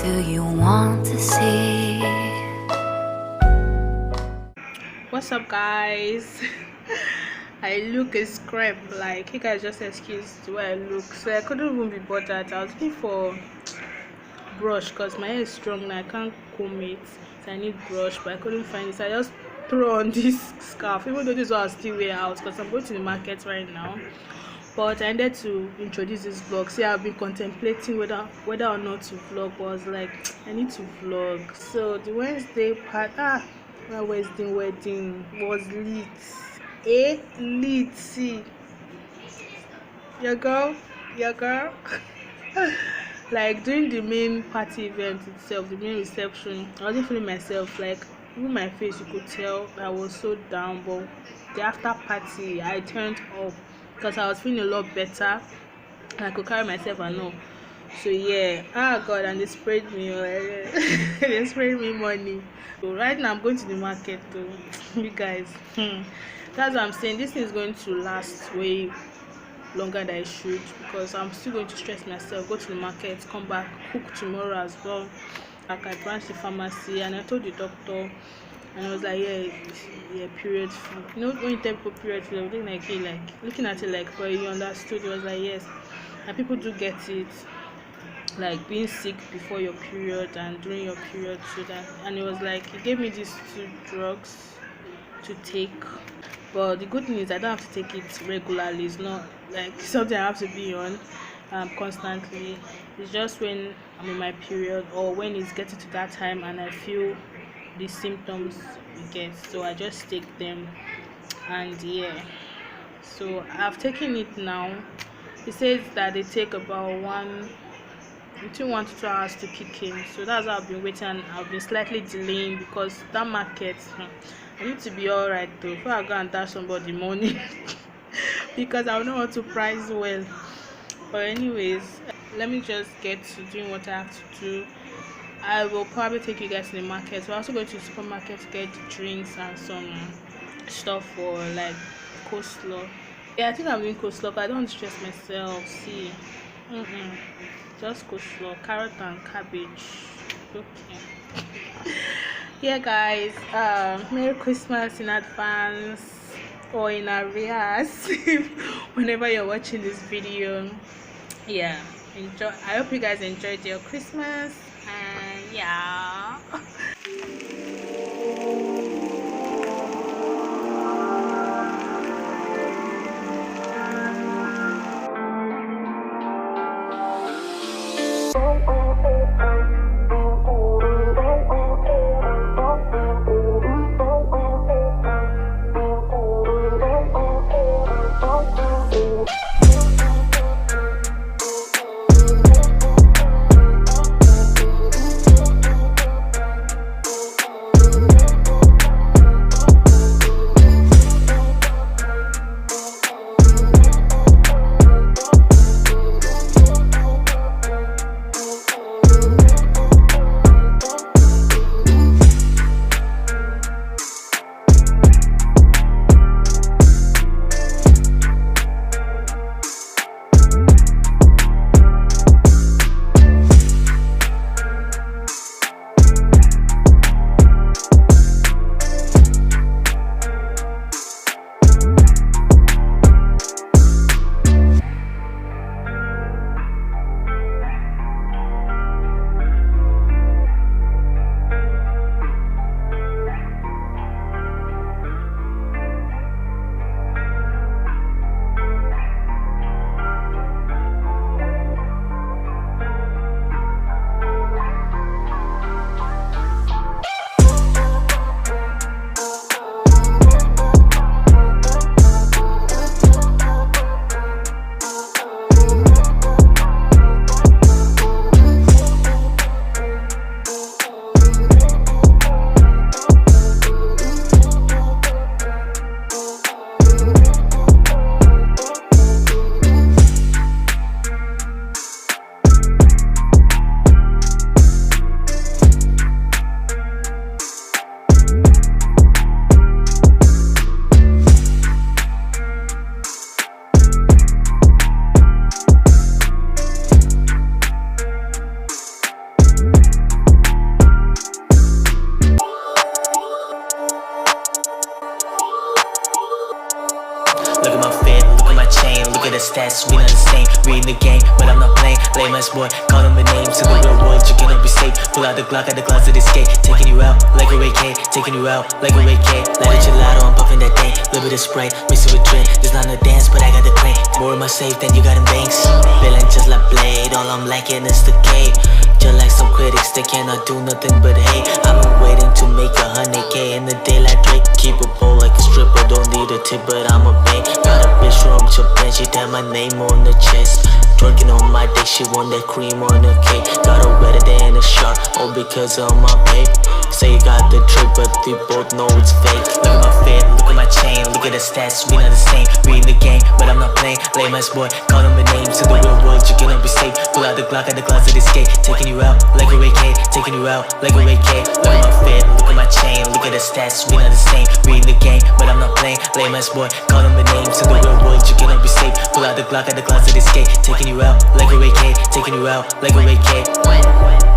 do you want to see? What's up, guys? I look a scrap, like you guys just excuse the way I look. So I couldn't even be bothered. I was looking for brush because my hair is strong and I can't comb it, so I need brush, but I couldn't find it. So I just throw on this scarf, even though this one I'll still wear out because I'm going to the market right now. But I ended to introduce this vlog. See, I've been contemplating whether or not to vlog, but I was like, I need to vlog. So the Wednesday part, my Wednesday wedding was lit. Lit. See, your girl. Like during the main party event itself, the main reception, I wasn't feeling myself. Like even my face, you could tell I was so down. But the after party, I turned up because I was feeling a lot better. I could carry myself and all. So yeah, God, and they sprayed me. They sprayed me money. So right now I'm going to the market though. You guys, that's what I'm saying. This thing is going to last way longer than I should because I'm still going to stress myself, go to the market, come back, cook tomorrow as well. Like I branched the pharmacy and I told the doctor, and I was like, yeah, period flu. You know, when you tell people period flu, I'm looking at it like, but you understood. It was like, yes, and people do get it, like being sick before your period and during your period, so that, and it was like he gave me these two drugs to take. But the good thing is I don't have to take it regularly. It's not like something I have to be on constantly. It's just when I'm in my period or when it's getting to that time and I feel the symptoms we get. So I just take them, and yeah. So I've taken it now. It says that they take about between 1 to 2 hours to kick in. So that's why I've been waiting, and I've been slightly delaying because that market, I need to be alright though before I go and dash somebody money because I don't want to price well. But anyways, let me just get to doing what I have to do. I will probably take you guys to the market. We're also going to the supermarket to get drinks and some stuff for like coleslaw. Yeah, I think I'm doing coleslaw, but I don't want to stress myself. See, just coleslaw, carrot and cabbage. Okay. Yeah, guys. Merry Christmas in advance or in arrears, whenever you're watching this video. Yeah, enjoy. I hope you guys enjoyed your Christmas, and yeah. reading the game, but I'm not playing. Lame ass boy, call them the names. In the real world, you cannot be safe. Pull out the Glock out the closet, escape. Taking you out like a AK, taking you out like a AK. Light a gelato, I'm puffing that thing. Little bit of Sprite, mixing with drink. There's not no dance, but I got the crank. More in my safe than you got in banks. Feeling just like Blade, all I'm lacking is the K. Just like some critics, they cannot do nothing but hate. I've been waiting to make 100K in the day like Drake. Keep a bowl like a stripper, don't need a tip, but I'm a bank. Got a bitch from Japan, she had my name on the chest. Twerking on my dick, she want that cream on her cake. Got her wetter than a shark, all because of my babe. Say you got the trick, but we both know it's fake. Look at my fit, look at my chain, look at the stats, we not the same. Reading the game, but I'm not playing. Lame ass boy, call them the names. In the real world, you cannot be safe. Pull out the Glock out the closet, escape. Taking you out like a AK, taking you out like a AK. Look at my fit, look at my chain, look at the stats, we not the same. Reading the game, but I'm not playing. Lame ass boy, call them the names. In the real world, you cannot be safe. Pull out the Glock out the closet, escape. Taking you out like a AK, taking you out like a AK.